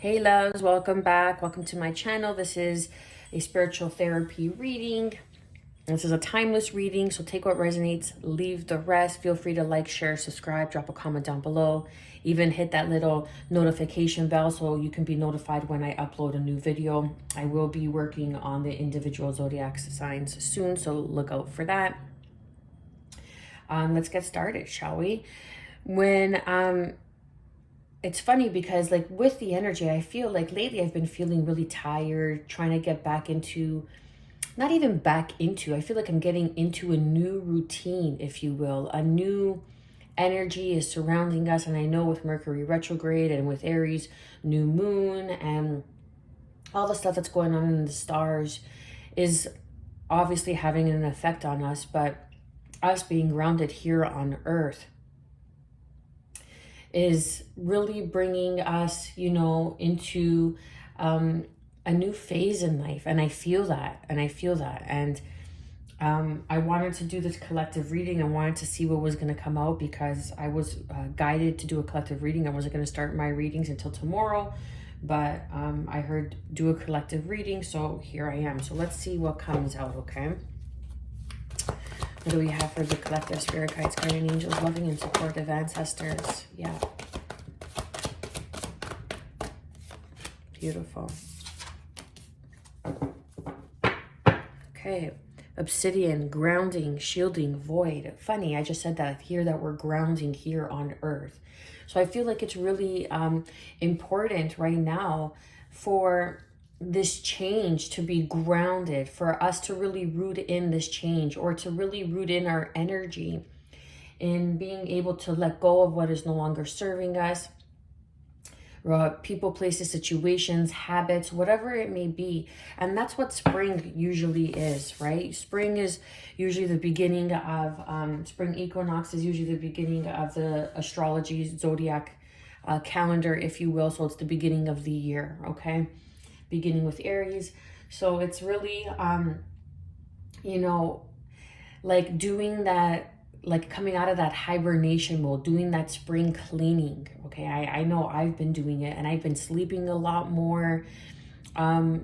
Hey loves, welcome back. Welcome to my channel. This is a spiritual therapy reading. This is a timeless reading, so take what resonates, leave the rest. Feel free to like, share, subscribe, drop a comment down below. Even hit that little notification bell so you can be notified when I upload a new video. I will be working on the individual zodiac signs soon, so look out for that. Let's get started, shall we? It's funny because like with the energy, I feel like lately I've been feeling really tired, trying to get back into, not even back into, I feel like I'm getting into a new routine, if you will. A new energy is surrounding us. And I know with Mercury retrograde and with Aries new moon and all the stuff that's going on in the stars is obviously having an effect on us, but us being grounded here on Earth is really bringing us, into a new phase in life. And I feel that. And I wanted to do this collective reading. I wanted to see what was going to come out because I was guided to do a collective reading. I wasn't going to start my readings until tomorrow, but I heard do a collective reading. So here I am. So let's see what comes out, okay? What do we have for the collective? Spirit guides, guardian angels, loving and supportive ancestors. Yeah. Beautiful. Okay. Obsidian, grounding, shielding, void. Funny, I just said that here that we're grounding here on Earth. So I feel like it's really important right now for this change to be grounded, for us to really root in this change, or to really root in our energy in being able to let go of what is no longer serving us. People, places, situations, habits, whatever it may be. And that's what spring usually is, right? Spring is usually the beginning of, spring equinox is usually the beginning of the astrology zodiac calendar, if you will. So it's the beginning of the year, okay? Beginning with Aries. So it's really, like doing that, like coming out of that hibernation mode, doing that spring cleaning. Okay, I know I've been doing it, and I've been sleeping a lot more, but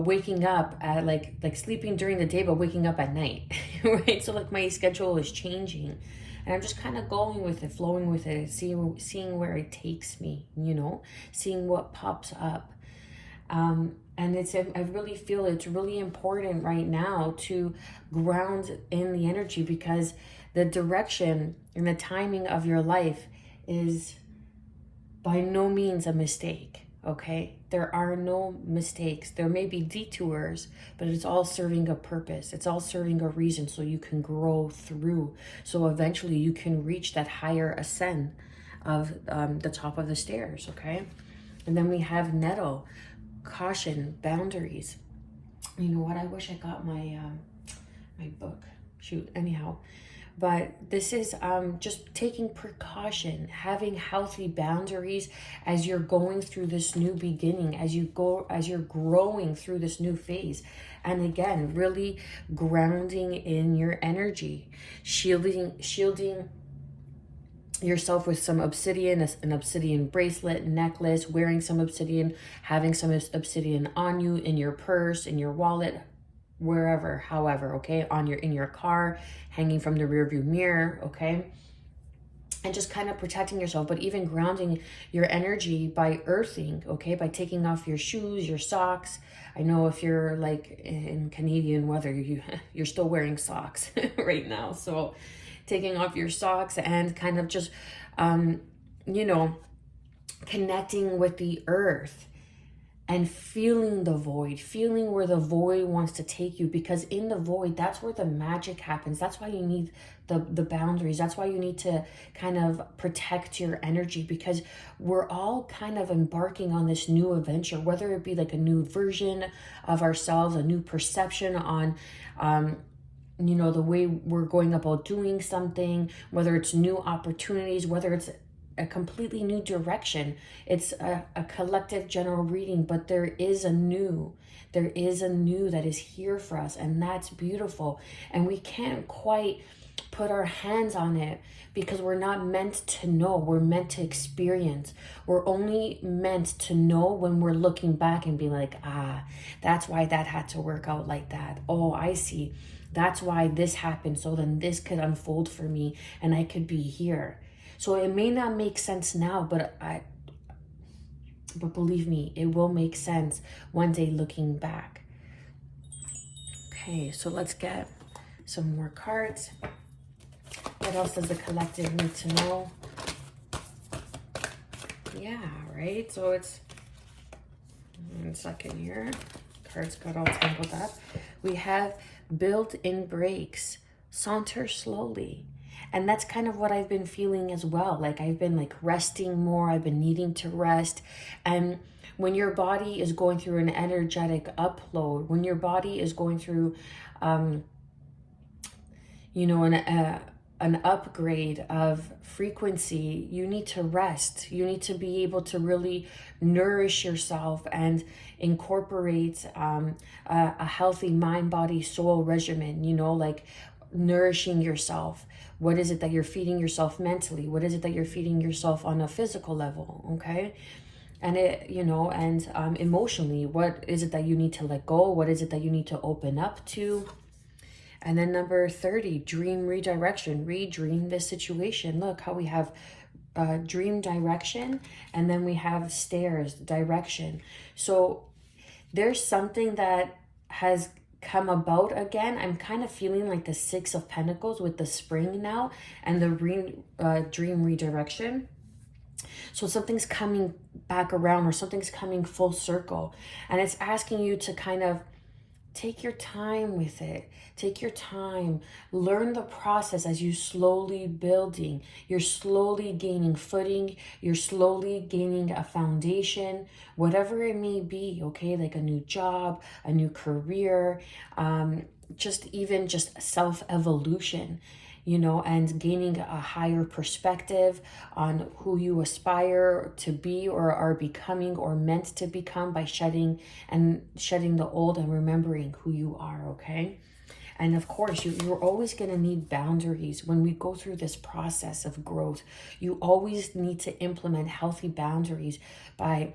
waking up at like sleeping during the day but waking up at night. Right? So like my schedule is changing, and I'm just kind of going with it, flowing with it, seeing where it takes me, seeing what pops up. And I really feel it's really important right now to ground in the energy, because the direction and the timing of your life is by no means a mistake, okay? There are no mistakes. There may be detours, but it's all serving a purpose. It's all serving a reason so you can grow through. So eventually you can reach that higher ascent of the top of the stairs, okay? And then we have nettle. Caution, boundaries. You know what? I wish I got my my book. Shoot. Anyhow, but this is just taking precaution, having healthy boundaries as you're going through this new beginning, as you're growing through this new phase. And again, really grounding in your energy, shielding yourself with some obsidian, an obsidian bracelet, necklace, wearing some obsidian, having some obsidian on you, in your purse, in your wallet, wherever, however, okay, in your car, hanging from the rearview mirror, okay, and just kind of protecting yourself, but even grounding your energy by earthing, okay, by taking off your shoes, your socks. I know if you're like in Canadian weather, you're still wearing socks right now, so taking off your socks and kind of just, connecting with the earth and feeling the void, feeling where the void wants to take you, because in the void, that's where the magic happens. That's why you need the boundaries. That's why you need to kind of protect your energy, because we're all kind of embarking on this new adventure, whether it be like a new version of ourselves, a new perception on, the way we're going about doing something, whether it's new opportunities, whether it's a completely new direction. It's a collective general reading, but there is a new that is here for us, and that's beautiful. And we can't quite put our hands on it, because we're not meant to know. We're meant to experience. We're only meant to know when we're looking back and be like, ah, that's why that had to work out like that. Oh, I see. That's why this happened. So then this could unfold for me and I could be here. So it may not make sense now, but believe me, it will make sense one day looking back. Okay, so let's get some more cards. What else does the collective need to know? Yeah, right? So it's 1 second here. Cards got all tangled up. We have built-in breaks. Saunter slowly. And that's kind of what I've been feeling as well. Like I've been like resting more. I've been needing to rest. And when your body is going through an energetic upload, when your body is going through, an upgrade of frequency, you need to rest. You need to be able to really nourish yourself and incorporate a healthy mind, body, soul regimen, like nourishing yourself. What is it that you're feeding yourself mentally? What is it that you're feeding yourself on a physical level? Okay. And emotionally, what is it that you need to let go? What is it that you need to open up to? And then number 30, dream redirection. Redream this situation. Look how we have dream direction, and then we have stairs, direction. So there's something that has come about again. I'm kind of feeling like the 6 of Pentacles with the spring now and the dream redirection. So something's coming back around, or something's coming full circle, and it's asking you to kind of take your time with it. Take your time. Learn the process as you slowly building. You're slowly gaining footing. You're slowly gaining a foundation, whatever it may be, okay? Like a new job, a new career, just self-evolution, and gaining a higher perspective on who you aspire to be or are becoming or meant to become by shedding the old and remembering who you are, okay? And of course, you're always going to need boundaries when we go through this process of growth. You always need to implement healthy boundaries by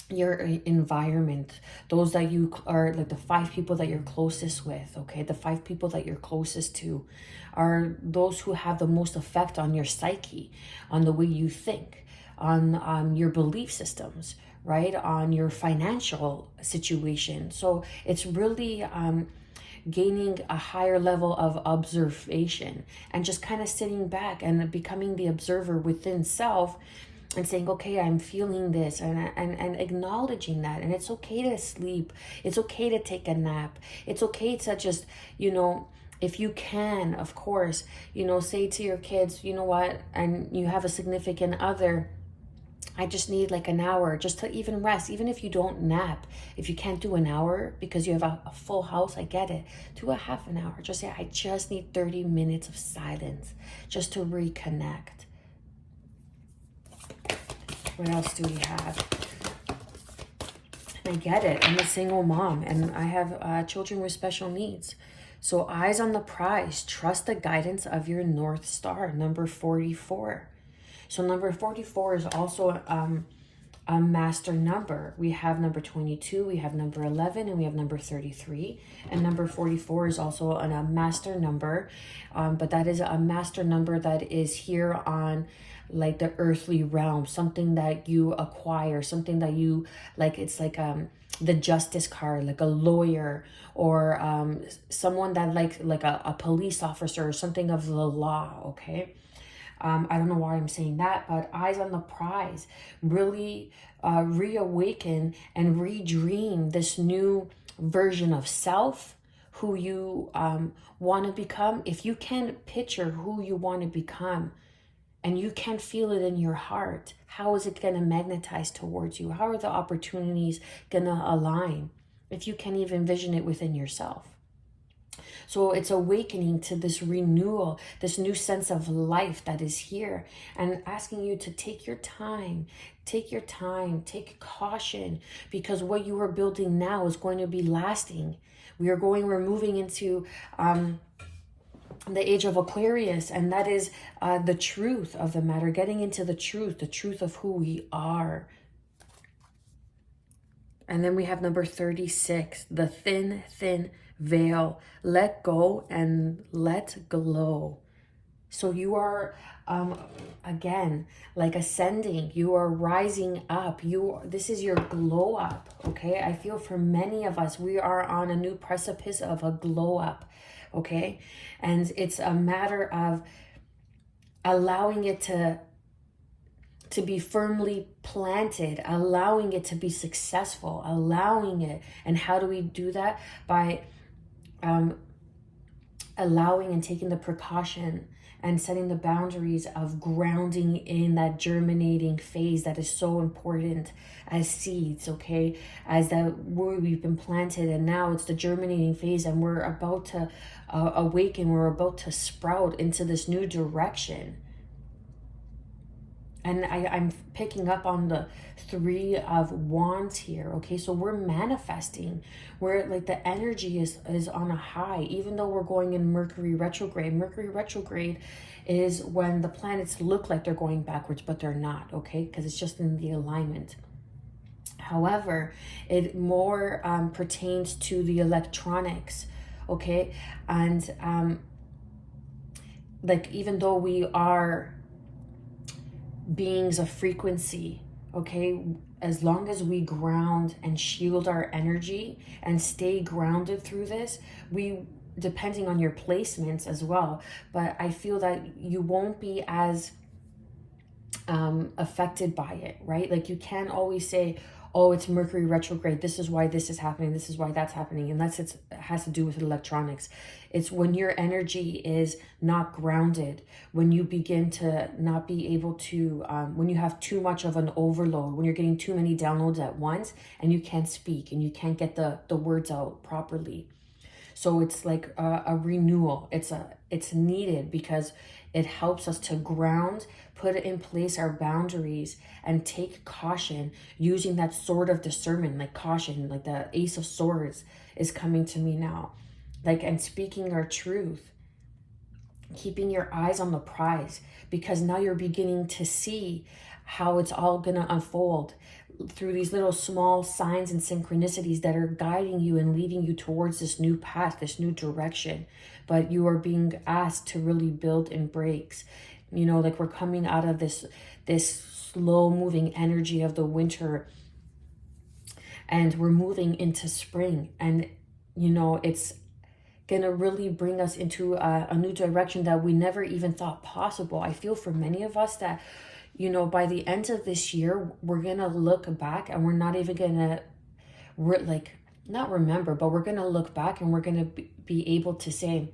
your environment, those that you are, like the 5 people that you're closest with, okay? The 5 people that you're closest to are those who have the most effect on your psyche, on the way you think, on your belief systems, right? On your financial situation. So it's really gaining a higher level of observation and just kind of sitting back and becoming the observer within self, and saying, okay, I'm feeling this, and acknowledging that. And it's okay to sleep. It's okay to take a nap. It's okay to just, if you can, of course, say to your kids, you know what, and you have a significant other, I just need like an hour just to even rest. Even if you don't nap, if you can't do an hour because you have a full house, I get it. Do a half an hour. Just say, I just need 30 minutes of silence just to reconnect. What else do we have? I get it. I'm a single mom and I have children with special needs. So eyes on the prize. Trust the guidance of your North Star, number 44. So number 44 is also a master number. We have number 22, we have number 11, and we have number 33. And number 44 is also a master number, but that is a master number that is here on like the earthly realm, something that you acquire, something that you like. It's like the justice card, like a lawyer, or someone that like a police officer or something of the law, okay? I don't know why I'm saying that, but eyes on the prize. Really reawaken and redream this new version of self, who you want to become. If you can picture who you want to become and you can feel it in your heart, how is it going to magnetize towards you? How are the opportunities going to align if you can't even envision it within yourself? So it's awakening to this renewal, this new sense of life that is here, and asking you to take your time, take caution, because what you are building now is going to be lasting. We're moving into the age of Aquarius, and that is the truth of the matter, getting into the truth of who we are. And then we have number 36, the thin, thin veil. Let go and let glow. So you are, again, like ascending. You are rising up. This is your glow up, okay? I feel for many of us, we are on a new precipice of a glow up, okay? And it's a matter of allowing it to be firmly planted, allowing it to be successful, allowing it. And how do we do that? By allowing and taking the precaution and setting the boundaries of grounding in that germinating phase that is so important as seeds, okay? As that we've been planted, and now it's the germinating phase, and we're about to awaken, we're about to sprout into this new direction. And I'm picking up on the 3 of Wands here, okay? So we're manifesting. We're like, the energy is on a high, even though we're going in Mercury retrograde. Mercury retrograde is when the planets look like they're going backwards, but they're not, okay? Because it's just in the alignment. However, it more pertains to the electronics, okay? And like, even though we are beings of frequency, okay, as long as we ground and shield our energy and stay grounded through this, we, depending on your placements as well, but I feel that you won't be as affected by it, right? Like, you can't always say, oh, it's Mercury retrograde, this is why this is happening, this is why that's happening, unless it has to do with electronics. It's when your energy is not grounded, when you begin to not be able to, when you have too much of an overload, when you're getting too many downloads at once and you can't speak and you can't get the words out properly. So it's like a renewal. It's needed because it helps us to ground, put in place our boundaries, and take caution using that sword of discernment, like caution, like the Ace of Swords is coming to me now. Like, and speaking our truth, keeping your eyes on the prize, because now you're beginning to see how it's all gonna unfold through these little small signs and synchronicities that are guiding you and leading you towards this new path, this new direction. But you are being asked to really build in breaks. You know, like, we're coming out of this slow moving energy of the winter, and we're moving into spring. And, you know, it's gonna really bring us into a new direction that we never even thought possible. I feel for many of us that, you know, by the end of this year, we're gonna look back and we're not even gonna, not remember, but we're gonna look back and we're gonna be able to say,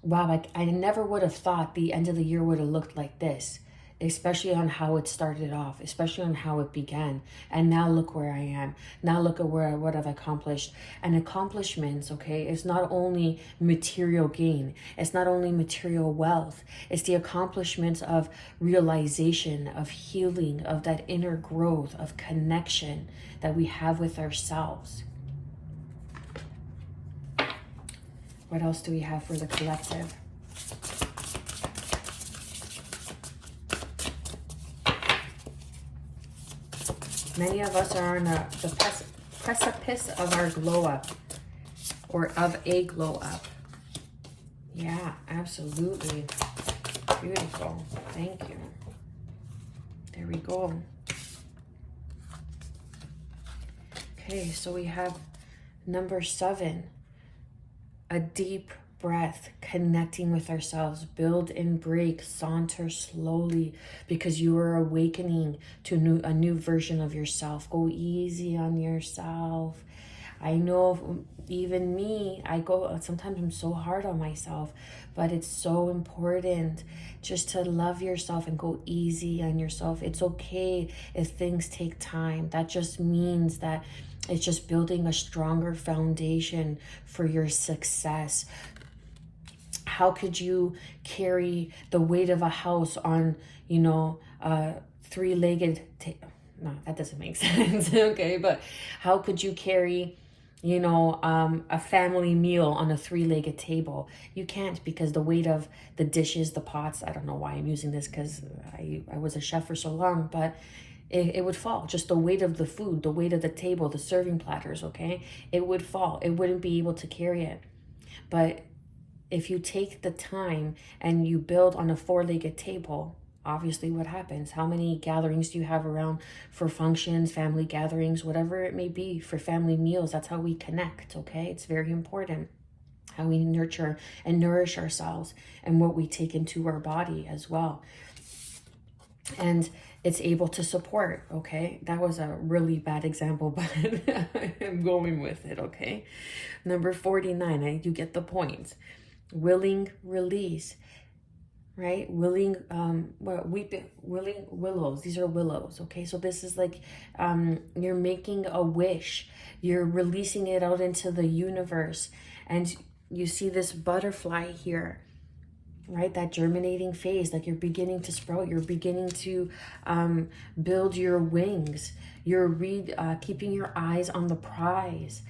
wow, I never would have thought the end of the year would have looked like this, especially on how it started off, especially on how it began. And now look where I am. Now look at what I've accomplished. And accomplishments, okay, it's not only material gain. It's not only material wealth. It's the accomplishments of realization, of healing, of that inner growth, of connection that we have with ourselves. What else do we have for the collective? Many of us are on the precipice of our glow up, or of a glow up. Yeah, absolutely. Beautiful. Thank you. There we go. Okay, so we have number 7. A deep breath, connecting with ourselves. Build and break, saunter slowly, because you are awakening to a new version of yourself. Go easy on yourself. I know, even me, sometimes I'm so hard on myself, but it's so important just to love yourself and go easy on yourself. It's okay if things take time. That just means that it's just building a stronger foundation for your success. How could you carry the weight of a house on, you know, three-legged no, that doesn't make sense. Okay, but how could you carry a family meal on a three-legged table. You can't, because the weight of the dishes, the pots, I don't know why I'm using this because I was a chef for so long, but it would fall. Just the weight of the food, the weight of the table, the serving platters, okay? It would fall. It wouldn't be able to carry it. But if you take the time and you build on a four-legged table, obviously what happens? How many gatherings do you have around for functions, family gatherings, whatever it may be, for family meals? That's how we connect, okay? It's very important how we nurture and nourish ourselves and what we take into our body as well. And it's able to support, okay? That was a really bad example, but I'm going with it, okay? Number 49, you get the point. Willing release, right? Willing willing willows. These are willows, okay? So this is like you're making a wish, you're releasing it out into the universe, and you see this butterfly here, right? That germinating phase, like you're beginning to sprout, you're beginning to build your wings, you're keeping your eyes on the prize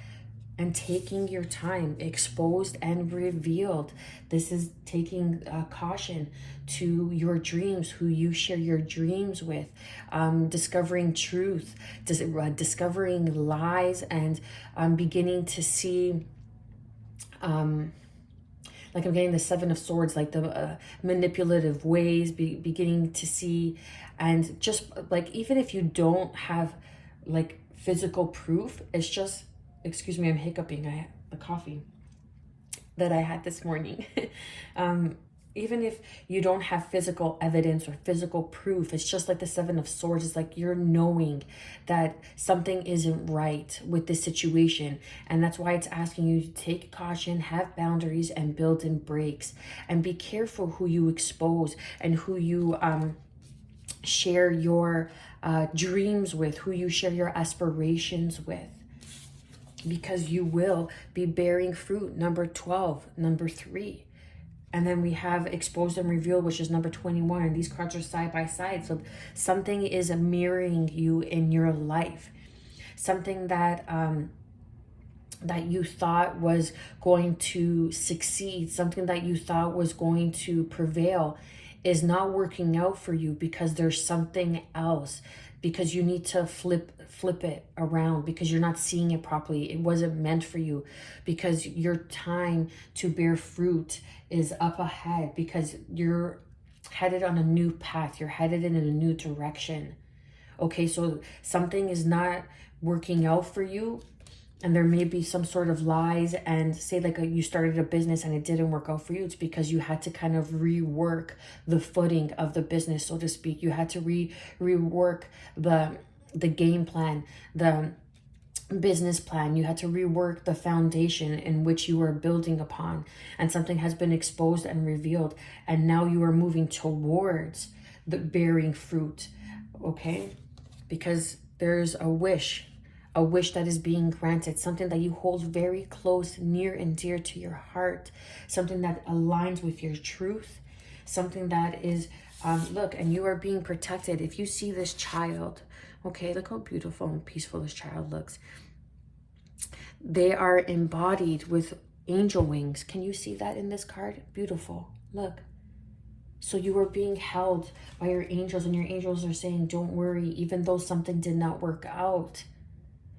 and taking your time, exposed and revealed. This is taking caution to your dreams, who you share your dreams with, discovering truth, discovering lies, and beginning to see like I'm getting the Seven of Swords, like the manipulative ways, beginning to see. And just like, even if you don't have like physical proof, it's just, excuse me, I'm hiccuping. I had the coffee that I had this morning. Even if you don't have physical evidence or physical proof, it's just like the Seven of Swords. It's like you're knowing that something isn't right with this situation. And that's why it's asking you to take caution, have boundaries, and build in breaks. And be careful who you expose and who you share your dreams with, who you share your aspirations with. Because you will be bearing fruit. Number 12, number 3. And then we have exposed and revealed, which is number 21. And these cards are side by side. So something is mirroring you in your life. Something that that you thought was going to succeed, something that you thought was going to prevail, is not working out for you because there's something else. Because you need to flip it around, because you're not seeing it properly. It wasn't meant for you, because your time to bear fruit is up ahead, because you're headed on a new path. You're headed in a new direction. Okay, so something is not working out for you, and there may be some sort of lies, and say like you started a business and it didn't work out for you. It's because you had to kind of rework the footing of the business, so to speak. You had to rework the game plan, the business plan. You had to rework the foundation in which you were building upon, and something has been exposed and revealed, and now you are moving towards the bearing fruit, okay? Because there's a wish that is being granted, something that you hold very close, near and dear to your heart, something that aligns with your truth, something that is, look, and you are being protected. If you see this child, okay, look how beautiful and peaceful this child looks. They are embodied with angel wings. Can you see that in this card? Beautiful, look. So you are being held by your angels, and your angels are saying, don't worry, even though something did not work out.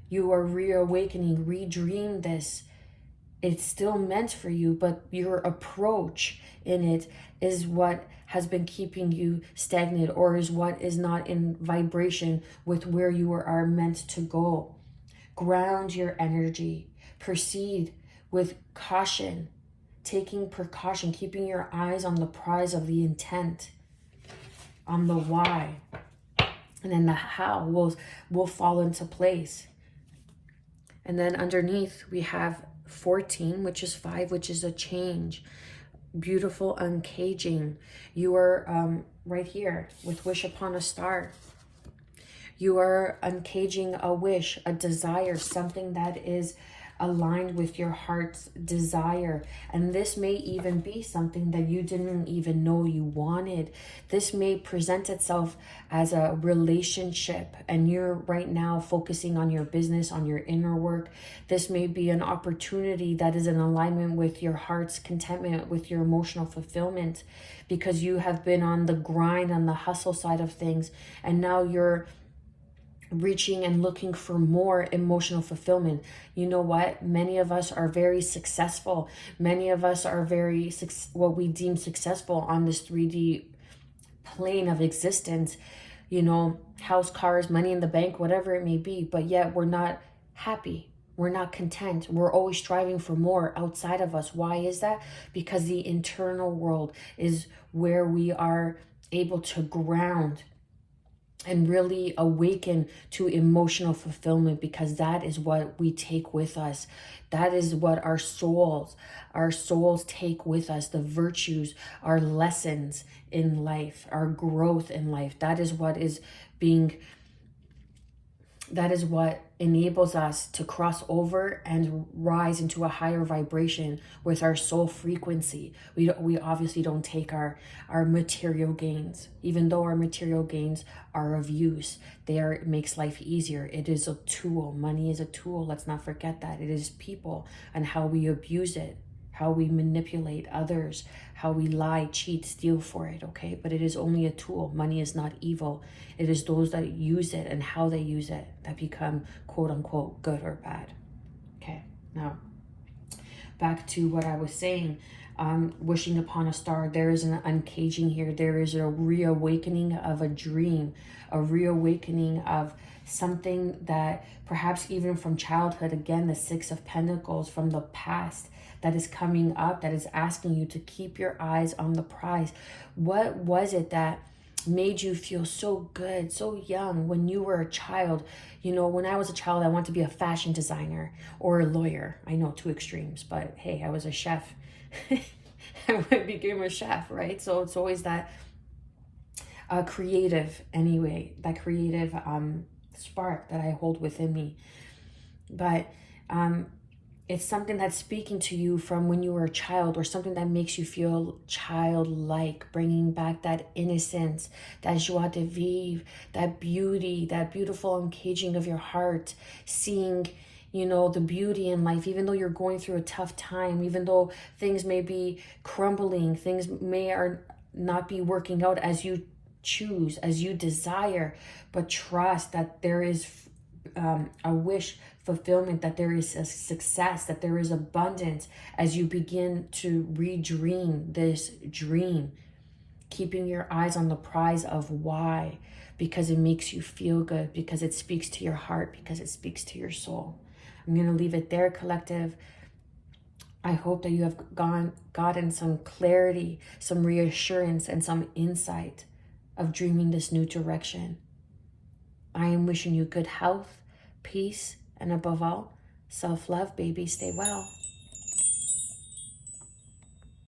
You are reawakening, redream this. It's still meant for you, but your approach in it is what has been keeping you stagnant, or is what is not in vibration with where you are meant to go. Ground your energy. Proceed with caution, taking precaution, keeping your eyes on the prize of the intent, on the why. And then the how will fall into place. And then underneath we have 14, which is 5, which is a change. Beautiful uncaging. You are right here with wish upon a star. You are uncaging a wish, a desire, something that is aligned with your heart's desire. And this may even be something that you didn't even know you wanted. This may present itself as a relationship, and you're right now focusing on your business, on your inner work. This may be an opportunity that is in alignment with your heart's contentment, with your emotional fulfillment, because you have been on the grind, on the hustle side of things, and now you're reaching and looking for more emotional fulfillment. You know what? Many of us are very successful. Many of us are very what we deem successful on this 3D plane of existence. You know, house, cars, money in the bank, whatever it may be. But yet we're not happy. We're not content. We're always striving for more outside of us. Why is that? Because the internal world is where we are able to ground and really awaken to emotional fulfillment, because that is what we take with us. That is what our souls take with us, the virtues, our lessons in life, our growth in life. That is what enables us to cross over and rise into a higher vibration with our soul frequency. We obviously don't take our material gains, even though our material gains are of use. It makes life easier. It is a tool. Money is a tool. Let's not forget that. It is people and how we abuse it, how we manipulate others, how we lie, cheat, steal for it, okay? But it is only a tool. Money is not evil. It is those that use it and how they use it that become quote unquote good or bad. Okay, now back to what I was saying. Wishing upon a star, there is an uncaging here. There is a reawakening of a dream, a reawakening of something that perhaps even from childhood, again, the Six of Pentacles, from the past, that is coming up, that is asking you to keep your eyes on the prize. What was it that made you feel so good, so young when you were a child? You know, when I was a child, I wanted to be a fashion designer or a lawyer. I know, two extremes, but hey, I was a chef. I became a chef, right? So it's always that creative, anyway, that creative spark that I hold within me. But it's something that's speaking to you from when you were a child, or something that makes you feel childlike, bringing back that innocence, that joie de vivre, that beauty, that beautiful uncaging of your heart, seeing, you know, the beauty in life, even though you're going through a tough time, even though things may be crumbling, things may or not be working out as you choose, as you desire, but trust that there is a wish fulfillment, that there is a success, that there is abundance as you begin to redream this dream, keeping your eyes on the prize of why, because it makes you feel good, because it speaks to your heart, because it speaks to your soul. I'm going to leave it there, collective. I hope that you have gotten some clarity, some reassurance, and some insight of dreaming this new direction. I am wishing you good health, peace, and above all, self-love, baby. Stay well.